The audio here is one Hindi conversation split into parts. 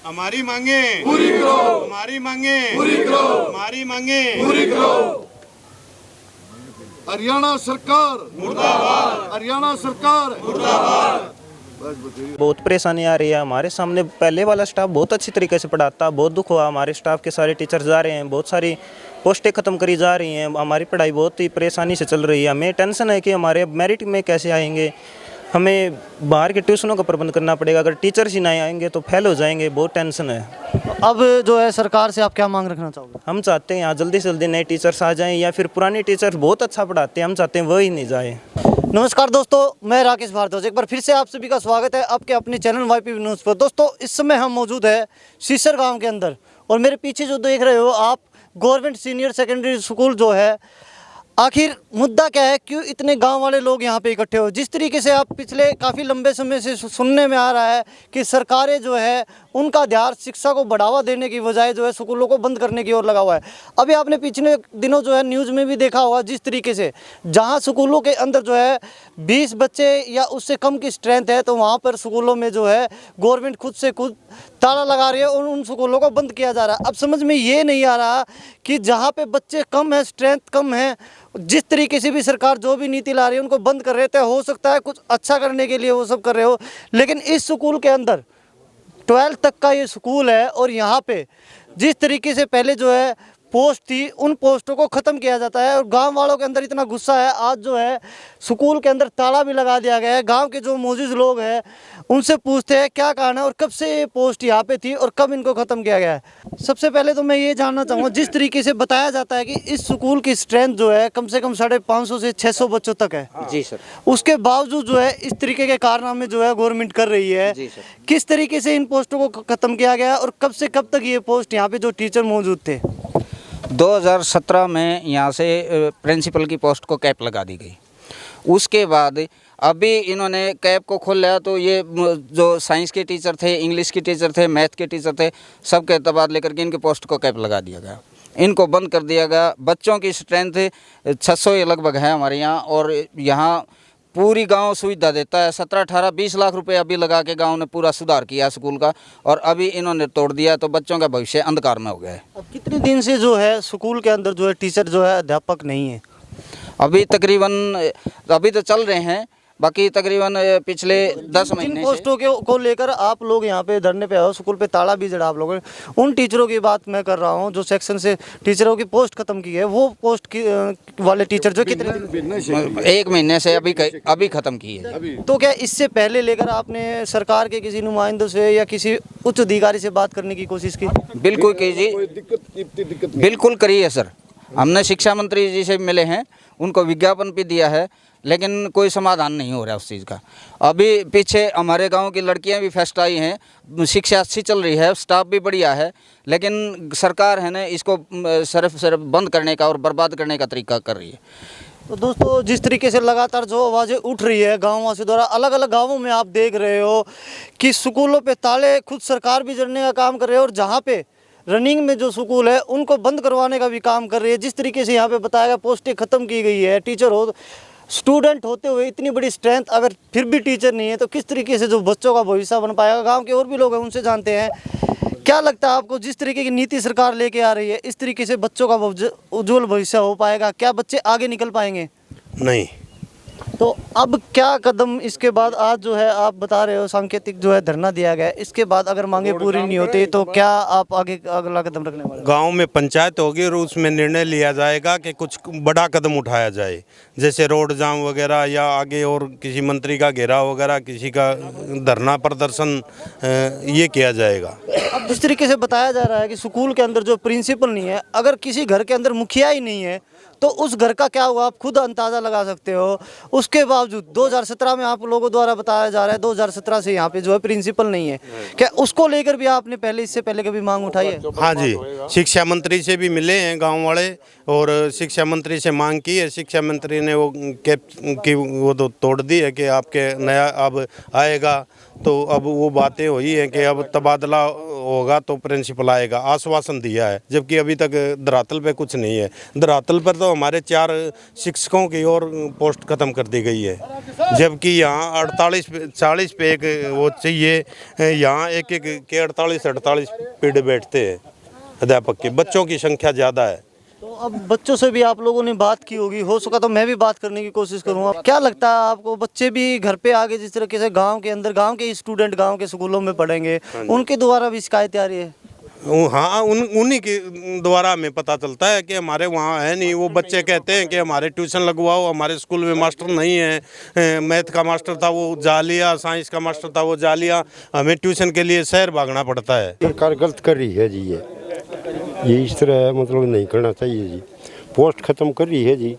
हमारी मांगे पूरी करो, हमारी मांगे पूरी करो, हमारी मांगे पूरी करो। हरियाणा सरकार मुर्दाबाद, हरियाणा सरकार मुर्दाबाद। बहुत परेशानी आ रही है। हमारे सामने पहले वाला स्टाफ बहुत अच्छी तरीके से पढ़ाता, बहुत दुख हुआ। हमारे स्टाफ के सारे टीचर जा रहे हैं, बहुत सारी पोस्टें ख़त्म करी जा रही हैं। हमारी पढ़ाई बहुत ही परेशानी से चल रही है। हमें टेंशन है कि हमारे मेरिट में कैसे आएंगे। हमें बाहर के ट्यूशनों का प्रबंध करना पड़ेगा। अगर टीचर्स ही नहीं आएंगे तो फेल हो जाएंगे। बहुत टेंशन है। अब जो है सरकार से आप क्या मांग रखना चाहोगे? हम चाहते हैं यहाँ जल्दी से जल्दी नए टीचर्स आ जाएं, या फिर पुराने टीचर बहुत अच्छा पढ़ाते हैं, हम चाहते हैं वही नहीं जाए। नमस्कार दोस्तों, मैं राकेश भारद्वाज एक बार फिर से आप सभी का स्वागत है आपके अपने चैनल वाईपीवी न्यूज़ पर। दोस्तों, इस समय हम मौजूद है सीसर गांव के अंदर, और मेरे पीछे जो देख रहे हो आप गवर्नमेंट सीनियर सेकेंडरी स्कूल जो है, आखिर मुद्दा क्या है, क्यों इतने गांव वाले लोग यहाँ पे इकट्ठे हो? जिस तरीके से आप पिछले काफ़ी लंबे समय से सुनने में आ रहा है कि सरकारें जो है उनका ध्यान शिक्षा को बढ़ावा देने की बजाय जो है स्कूलों को बंद करने की ओर लगा हुआ है। अभी आपने पिछले दिनों जो है न्यूज़ में भी देखा होगा, जिस तरीके से जहाँ स्कूलों के अंदर जो है 20 बच्चे या उससे कम की स्ट्रेंथ है, तो वहाँ पर स्कूलों में जो है गवर्नमेंट खुद से खुद ताला लगा रही है और उन स्कूलों को बंद किया जा रहा है। अब समझ में ये नहीं आ रहा कि जहाँ पे बच्चे कम हैं, स्ट्रेंथ कम है, जिस तरीके से भी सरकार जो भी नीति ला रही है उनको बंद कर रहे थे। हो सकता है कुछ अच्छा करने के लिए वो सब कर रहे हो, लेकिन इस स्कूल के अंदर 12th तक का ये स्कूल है, और यहाँ पे जिस तरीके से पहले जो है पोस्ट थी, उन पोस्टों को ख़त्म किया जाता है। और गांव वालों के अंदर इतना गुस्सा है, आज जो है स्कूल के अंदर ताला भी लगा दिया गया है। गांव के जो मौजूद लोग हैं उनसे पूछते हैं क्या कारण है और कब से ये पोस्ट यहाँ पे थी और कब इनको ख़त्म किया गया है। सबसे पहले तो मैं ये जानना चाहूँगा, जिस तरीके से बताया जाता है कि इस स्कूल की स्ट्रेंथ जो है कम से कम 550 से 600 बच्चों तक है। जी सर। उसके बावजूद जो है इस तरीके के कारनामे जो है गवर्नमेंट कर रही है। जी सर। किस तरीके से इन पोस्टों को ख़त्म किया गया और कब से कब तक ये पोस्ट यहाँ पे जो टीचर मौजूद थे? 2017 में यहाँ से प्रिंसिपल की पोस्ट को कैप लगा दी गई। उसके बाद अभी इन्होंने कैप को खोल लिया, तो ये जो साइंस के टीचर थे, इंग्लिश के टीचर थे, मैथ के टीचर थे, सबके तबादले करके इनके पोस्ट को कैप लगा दिया गया, इनको बंद कर दिया गया। बच्चों की स्ट्रेंथ 600 के लगभग है हमारे यहाँ, और यहाँ पूरी गांव सुविधा देता है। 17, 18, 20 लाख रुपए अभी लगा के गांव ने पूरा सुधार किया स्कूल का, और अभी इन्होंने तोड़ दिया, तो बच्चों का भविष्य अंधकार में हो गया है। अब कितने दिन से जो है स्कूल के अंदर जो है टीचर जो है अध्यापक नहीं है? अभी तकरीबन अभी तो चल रहे हैं, बाकी तकरीबन पिछले 10 महीने जिन पोस्टों को लेकर आप लोग यहाँ पे धरने पे आए हो, स्कूल पे ताला भी जड़ा आप लोगों ने, उन टीचरों की बात मैं कर रहा हूँ जो सेक्शन से टीचरों की पोस्ट खत्म की है। वो पोस्ट की वाले टीचर जो कितने 1 महीने से अभी खत्म की है। तो क्या इससे पहले लेकर आपने सरकार के किसी नुमाइंदों से या किसी उच्च अधिकारी से बात करने की कोशिश की? बिल्कुल कीजिए, बिल्कुल करी है सर। हमने शिक्षा मंत्री जी से मिले हैं, उनको विज्ञापन भी दिया है, लेकिन कोई समाधान नहीं हो रहा है उस चीज़ का। अभी पीछे हमारे गांव की लड़कियां भी फर्स्ट आई हैं, शिक्षा अच्छी चल रही है, स्टाफ भी बढ़िया है, लेकिन सरकार है ना इसको सिर्फ बंद करने का और बर्बाद करने का तरीका कर रही है। तो दोस्तों, जिस तरीके से लगातार जो आवाज़ें उठ रही है गाँववासियों द्वारा, अलग अलग गाँवों में आप देख रहे हो कि स्कूलों पे ताले खुद सरकार भी जड़ने का काम कर रही है, और जहाँ पे रनिंग में जो स्कूल है उनको बंद करवाने का भी काम कर रही है। जिस तरीके से यहाँ पे बताया गया पोस्टें ख़त्म की गई है, टीचर हो स्टूडेंट होते हुए इतनी बड़ी स्ट्रेंथ अगर फिर भी टीचर नहीं है, तो किस तरीके से जो बच्चों का भविष्य बन पाएगा? गांव के और भी लोग हैं, उनसे जानते हैं। क्या लगता है आपको, जिस तरीके की नीति सरकार लेके आ रही है, इस तरीके से बच्चों का उज्जवल भविष्य हो पाएगा? क्या बच्चे आगे निकल पाएंगे? नहीं। तो अब क्या कदम इसके बाद? आज जो है आप बता रहे हो सांकेतिक जो है धरना दिया गया है, इसके बाद अगर मांगे पूरी नहीं होती तो क्या आप आगे अगला कदम रखने वाले? गांव में पंचायत होगी और उसमें निर्णय लिया जाएगा कि कुछ बड़ा कदम उठाया जाए, जैसे रोड जाम वगैरह, या आगे और किसी मंत्री का घेराव वगैरह, किसी का धरना प्रदर्शन, ये किया जाएगा। अब जिस तरीके से बताया जा रहा है कि स्कूल के अंदर जो प्रिंसिपल नहीं है, अगर किसी घर के अंदर मुखिया ही नहीं है तो उस घर का क्या हुआ आप खुद अंदाज़ा लगा सकते हो। उसके बावजूद 2017 में आप लोगों द्वारा बताया जा रहा है 2017 से यहाँ पे जो है प्रिंसिपल नहीं है, क्या उसको लेकर भी आपने इससे पहले कभी मांग उठाई है? हाँ जी, शिक्षा मंत्री से भी मिले हैं गांव वाले, और शिक्षा मंत्री से मांग की है। शिक्षा मंत्री ने वो कैप की वो तो तोड़ दी है कि आपके नया अब आएगा, तो अब वो बातें हुई हैं कि अब तबादला होगा तो प्रिंसिपल आएगा, आश्वासन दिया है, जबकि अभी तक धरातल पे कुछ नहीं है। धरातल पर तो हमारे 4 शिक्षकों की और पोस्ट खत्म कर दी गई है, जबकि यहाँ 40 पे एक वो चाहिए, यहाँ एक के 48 पीढ़ बैठते हैं अध्यापक के, बच्चों की संख्या ज़्यादा है। तो अब बच्चों से भी आप लोगों ने बात की होगी, हो सका तो मैं भी बात करने की कोशिश करूँगा। क्या लगता है आपको, बच्चे भी घर पे आगे जिस तरीके से गांव के अंदर गांव के स्टूडेंट गांव के स्कूलों में पढ़ेंगे, उनके द्वारा भी शिकायतें आ रही है? हाँ, उन्हीं के द्वारा हमें पता चलता है कि हमारे वहाँ है नहीं। वो बच्चे कहते हैं कि हमारे ट्यूशन लगवाओ, हमारे स्कूल में मास्टर नहीं है, मैथ का मास्टर था वो जा लिया, साइंस का मास्टर था वो जा लिया, हमें ट्यूशन के लिए शहर भागना पड़ता है। सरकार गलत कर रही है जी, ये इस तरह मतलब नहीं करना चाहिए जी। पोस्ट ख़त्म कर रही है जी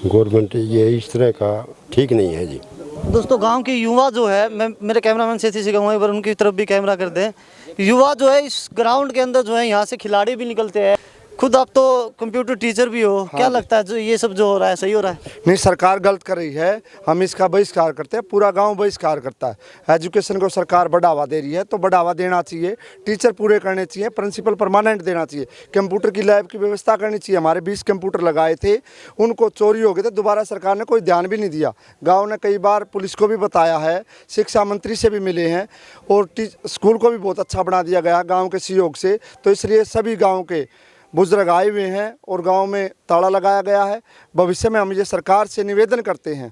गवर्नमेंट, ये इस तरह का ठीक नहीं है जी। दोस्तों गांव के युवा जो है, मैं मेरे कैमरामैन से कहूँगा एक बार उनकी तरफ भी कैमरा कर दें। युवा जो है इस ग्राउंड के अंदर जो है, यहाँ से खिलाड़ी भी निकलते हैं। खुद आप तो कंप्यूटर टीचर भी हो, क्या लगता है जो ये सब जो हो रहा है सही हो रहा है? नहीं, सरकार गलत कर रही है, हम इसका बहिष्कार करते हैं, पूरा गांव बहिष्कार करता है। एजुकेशन को सरकार बढ़ावा दे रही है तो बढ़ावा देना चाहिए, टीचर पूरे करने चाहिए, प्रिंसिपल परमानेंट देना चाहिए, कंप्यूटर की लैब की व्यवस्था करनी चाहिए। हमारे 20 कंप्यूटर लगाए थे, उनको चोरी हो गए थे, दोबारा सरकार ने कोई ध्यान भी नहीं दिया। गाँव ने कई बार पुलिस को भी बताया है, शिक्षा मंत्री से भी मिले हैं, और स्कूल को भी बहुत अच्छा बना दिया गया गाँव के सहयोग से। तो इसलिए सभी गाँव के बुजुर्ग आए हुए हैं और गांव में ताला लगाया गया है। भविष्य में हम ये सरकार से निवेदन करते हैं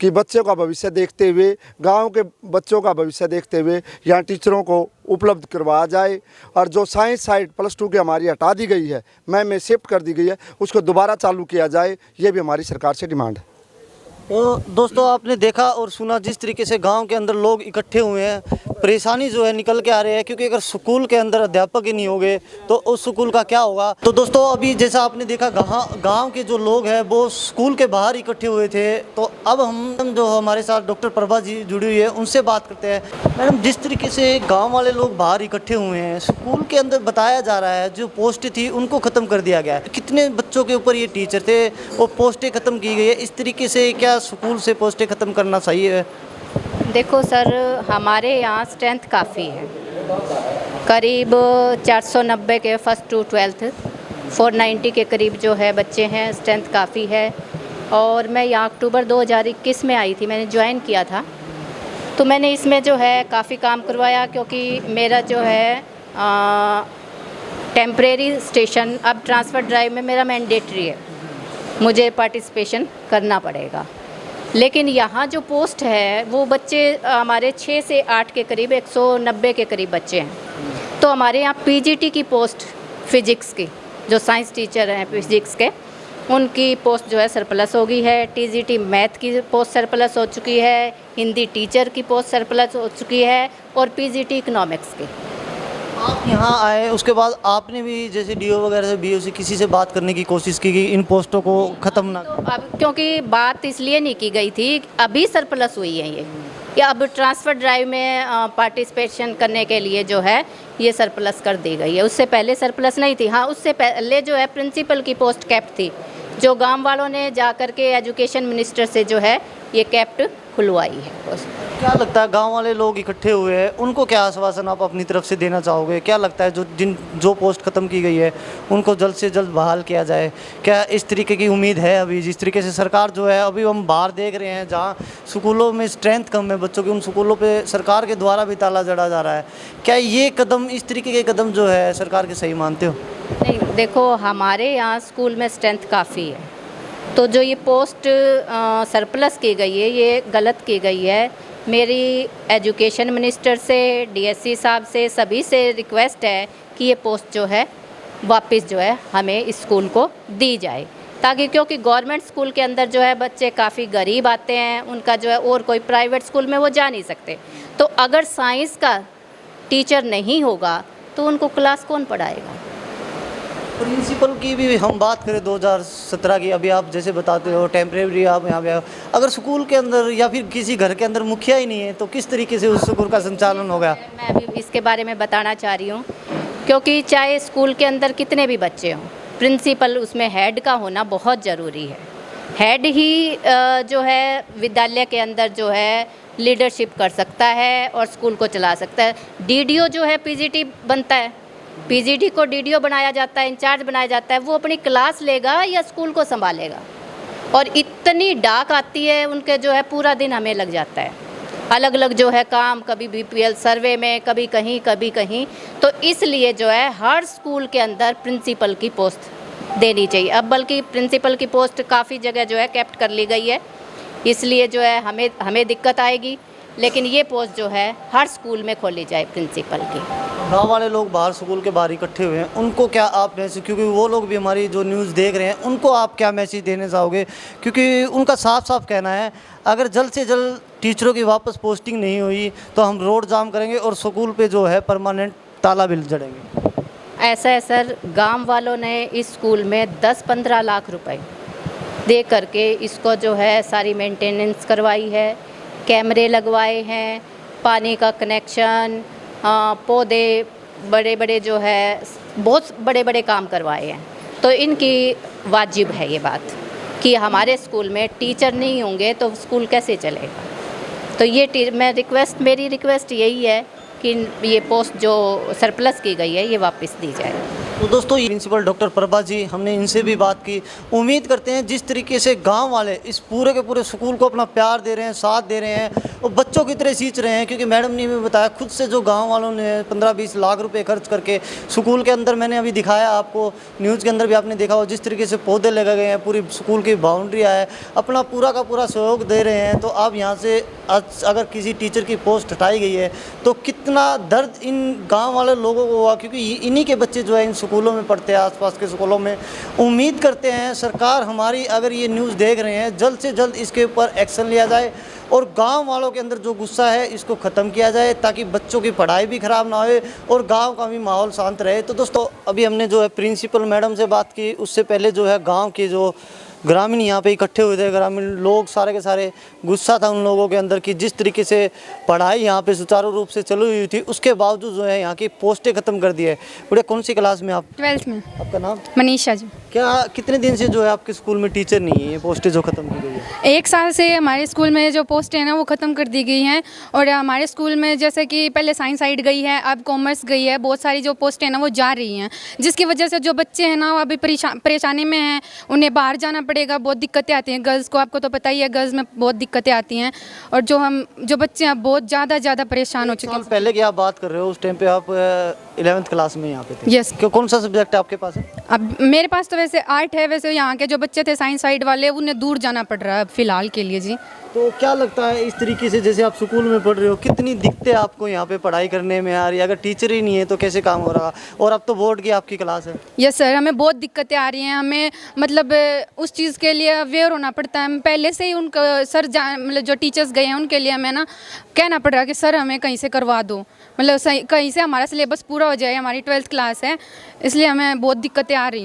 कि बच्चों का भविष्य देखते हुए, गांव के बच्चों का भविष्य देखते हुए यहाँ टीचरों को उपलब्ध करवाया जाए, और जो साइंस साइड +2 की हमारी हटा दी गई है, में शिफ्ट कर दी गई है, उसको दोबारा चालू किया जाए, ये भी हमारी सरकार से डिमांड है। तो दोस्तों आपने देखा और सुना जिस तरीके से गांव के अंदर लोग इकट्ठे हुए हैं, परेशानी जो है निकल के आ रहे हैं, क्योंकि अगर स्कूल के अंदर अध्यापक ही नहीं होंगे तो उस स्कूल का क्या होगा। तो दोस्तों अभी जैसा आपने देखा गांव के जो लोग हैं वो स्कूल के बाहर इकट्ठे हुए थे। तो अब हम जो हमारे साथ डॉक्टर प्रभा जी जुड़ी हुई है उनसे बात करते हैं। मैडम, जिस तरीके से गाँव वाले लोग बाहर इकट्ठे हुए हैं, स्कूल के अंदर बताया जा रहा है जो पोस्ट थी उनको ख़त्म कर दिया गया है, कितने बच्चों के ऊपर ये टीचर थे वो पोस्टें ख़त्म की गई है, इस तरीके से क्या स्कूल से पोस्टें ख़त्म करना सही है? देखो सर, हमारे यहाँ स्ट्रेंथ काफ़ी है, करीब 490 के फर्स्ट टू 12th, 490 के करीब जो है बच्चे हैं, स्ट्रेंथ काफ़ी है। और मैं यहाँ अक्टूबर 2021 में आई थी, मैंने ज्वाइन किया था, तो मैंने इसमें जो है काफ़ी काम करवाया, क्योंकि मेरा जो है टेम्परेरी स्टेशन अब ट्रांसफ़र ड्राइव में मेरा मैंडेटरी है, मुझे पार्टिसिपेशन करना पड़ेगा। लेकिन यहाँ जो पोस्ट है वो बच्चे हमारे 6 से 8 के करीब 190 के करीब बच्चे हैं। तो हमारे यहाँ पीजीटी की पोस्ट फिजिक्स की, जो साइंस टीचर हैं फिजिक्स के, उनकी पोस्ट जो है सरप्लस हो गई है। टीजीटी मैथ की पोस्ट सरप्लस हो चुकी है, हिंदी टीचर की पोस्ट सरप्लस हो चुकी है, और पीजीटी इकोनॉमिक्स की। आप यहाँ आए उसके बाद आपने भी जैसे डीओ वगैरह से बीओ से किसी से बात करने की कोशिश की कि इन पोस्टों को ख़त्म ना? तो अब क्योंकि बात इसलिए नहीं की गई थी, अभी सरप्लस हुई है ये, या अब ट्रांसफ़र ड्राइव में पार्टिसिपेशन करने के लिए जो है ये सरप्लस कर दी गई है। उससे पहले सरप्लस नहीं थी। हाँ, उससे पहले जो है प्रिंसिपल की पोस्ट कैप्ट थी, जो गांव वालों ने जा कर के एजुकेशन मिनिस्टर से जो है ये कैप्ट खुलवाई है पोस्ट। क्या लगता है गांव वाले लोग इकट्ठे हुए हैं, उनको क्या आश्वासन आप अपनी तरफ से देना चाहोगे? क्या लगता है जो पोस्ट ख़त्म की गई है उनको जल्द से जल्द बहाल किया जाए? क्या इस तरीके की उम्मीद है? अभी जिस तरीके से सरकार जो है, अभी हम बाहर देख रहे हैं जहाँ स्कूलों में स्ट्रेंथ कम है बच्चों की, उन स्कूलों पर सरकार के द्वारा भी ताला जड़ा जा रहा है। क्या ये कदम, इस तरीके के कदम जो है सरकार के सही मानते हो? नहीं, देखो हमारे यहाँ स्कूल में स्ट्रेंथ काफ़ी है, तो जो ये पोस्ट सरप्लस की गई है ये गलत की गई है। मेरी एजुकेशन मिनिस्टर से, डीएससी साहब से, सभी से रिक्वेस्ट है कि ये पोस्ट जो है वापस जो है हमें इस स्कूल को दी जाए, ताकि क्योंकि गवर्नमेंट स्कूल के अंदर जो है बच्चे काफ़ी गरीब आते हैं, उनका जो है और कोई प्राइवेट स्कूल में वो जा नहीं सकते। तो अगर साइंस का टीचर नहीं होगा तो उनको क्लास कौन पढ़ाएगा? प्रिंसिपल की भी हम बात करें 2017 की, अभी आप जैसे बताते हो टेम्परेरी आप यहाँ पे, अगर स्कूल के अंदर या फिर किसी घर के अंदर मुखिया ही नहीं है तो किस तरीके से उस स्कूल का संचालन होगा? मैं अभी इसके बारे में बताना चाह रही हूँ, क्योंकि चाहे स्कूल के अंदर कितने भी बच्चे हों, प्रिंसिपल उसमें हेड का होना बहुत ज़रूरी है। हेड ही जो है विद्यालय के अंदर जो है लीडरशिप कर सकता है और स्कूल को चला सकता है। डीडीओ जो है पीजीटी बनता है, पीजीटी को डीडीओ बनाया जाता है, इंचार्ज बनाया जाता है, वो अपनी क्लास लेगा या स्कूल को संभालेगा। और इतनी डाक आती है उनके जो है पूरा दिन हमें लग जाता है, अलग अलग जो है काम, कभी बीपीएल सर्वे में, कभी कहीं। तो इसलिए जो है हर स्कूल के अंदर प्रिंसिपल की पोस्ट देनी चाहिए। अब बल्कि प्रिंसिपल की पोस्ट काफ़ी जगह जो है कैप्ट कर ली गई है, इसलिए जो है हमें दिक्कत आएगी। लेकिन ये पोस्ट जो है हर स्कूल में खोली जाए प्रिंसिपल की। गांव वाले लोग बाहर स्कूल के बाहर इकट्ठे हुए हैं, उनको क्या आप मैसेज, क्योंकि वो लोग भी हमारी जो न्यूज़ देख रहे हैं, उनको आप क्या मैसेज देने चाहोगे? क्योंकि उनका साफ साफ कहना है अगर जल्द से जल्द टीचरों की वापस पोस्टिंग नहीं हुई तो हम रोड जाम करेंगे और स्कूल पे जो है परमानेंट ताला भी जड़ेंगे। ऐसा है सर, गांव वालों ने इस स्कूल में 10-15 लाख रुपए दे करके इसको जो है सारी मेंटेनेंस करवाई है, कैमरे लगवाए हैं, पानी का कनेक्शन, पौधे, बड़े बड़े जो है बहुत बड़े बड़े काम करवाए हैं। तो इनकी वाजिब है ये बात कि हमारे स्कूल में टीचर नहीं होंगे तो स्कूल कैसे चलेगा। तो ये मेरी रिक्वेस्ट यही है कि ये पोस्ट जो सरप्लस की गई है ये वापस दी जाए। तो दोस्तों, ये प्रिंसिपल डॉक्टर प्रभा जी, हमने इनसे भी बात की। उम्मीद करते हैं जिस तरीके से गांव वाले इस पूरे के पूरे स्कूल को अपना प्यार दे रहे हैं, साथ दे रहे हैं और बच्चों की तरह सींच रहे हैं, क्योंकि मैडम ने भी बताया खुद से जो गांव वालों ने 15-20 लाख रुपए खर्च करके स्कूल के अंदर, मैंने अभी दिखाया आपको, न्यूज़ के अंदर भी आपने देखा हो, जिस तरीके से पौधे लगाए गए हैं, पूरी स्कूल की बाउंड्रियाँ है, अपना पूरा का पूरा सहयोग दे रहे हैं। तो आप यहाँ से अगर किसी टीचर की पोस्ट हटाई गई है तो कितना दर्द इन गाँव वाले लोगों को हुआ, क्योंकि इन्हीं के बच्चे जो है इन स्कूलों में पढ़ते हैं, आसपास के स्कूलों में। उम्मीद करते हैं सरकार हमारी अगर ये न्यूज़ देख रहे हैं, जल्द से जल्द इसके ऊपर एक्शन लिया जाए और गांव वालों के अंदर जो गुस्सा है इसको ख़त्म किया जाए, ताकि बच्चों की पढ़ाई भी ख़राब ना होए और गांव का भी माहौल शांत रहे। तो दोस्तों, अभी हमने जो है प्रिंसिपल मैडम से बात की, उससे पहले जो है गाँव के जो ग्रामीण यहाँ पे इकट्ठे हुए थे, ग्रामीण लोग सारे के सारे, गुस्सा था उन लोगों के अंदर कि जिस तरीके से पढ़ाई यहाँ पे सुचारू रूप से चली हुई थी, उसके बावजूद जो है यहाँ की पोस्टें ख़त्म कर दी है। बेटा, कौन सी क्लास में आप? 12th में। आपका नाम? मनीषा जी। क्या कितने दिन से जो है आपके स्कूल में टीचर नहीं है, ये पोस्टें जो ख़त्म की गई है? 1 साल से हमारे स्कूल में जो पोस्टें हैं ना वो ख़त्म कर दी गई हैं। और हमारे स्कूल में जैसे कि पहले साइंस साइड गई है, अब कॉमर्स गई है, बहुत सारी जो पोस्टें हैं ना वो जा रही हैं, जिसकी वजह से जो बच्चे हैं ना वो अभी परेशानी में हैं, उन्हें बाहर जाना पड़ेगा, बहुत दिक्कतें आती हैं। गर्ल्स को आपको तो पता ही है, गर्ल्स में बहुत दिक्कतें आती हैं और जो बच्चे हैं बहुत ज़्यादा परेशान हो चुके हैं। पहले की आप बात कर रहे हो, उस टाइम पे आप 11th क्लास में यहाँ पे थे? यस। कौन सा सब्जेक्ट आपके पास है? अब मेरे पास तो वैसे आर्ट है, वैसे यहाँ के जो बच्चे थे साइंस साइड वाले, उन्हें दूर जाना पड़ रहा है फिलहाल के लिए जी। तो क्या लगता है इस तरीके से, जैसे आप स्कूल में पढ़ रहे हो, कितनी दिक्कतें आपको यहाँ पे पढ़ाई करने में आ रही है? अगर टीचर ही नहीं है तो कैसे काम हो रहा? और अब तो बोर्ड की आपकी क्लास है। यस सर, हमें बहुत दिक्कतें आ रही हैं। हमें मतलब उस चीज़ के लिए अवेयर होना पड़ता है। हम पहले से ही उनको सर मतलब जो टीचर्स गए हैं उनके लिए हमें ना कहना पड़ रहा है कि सर हमें कहीं से करवा दो, मतलब कहीं से हमारा सिलेबस पूरा हो जाए। हमारी 12th क्लास है, इसलिए हमें बहुत दिक्कतें आ रही हैं।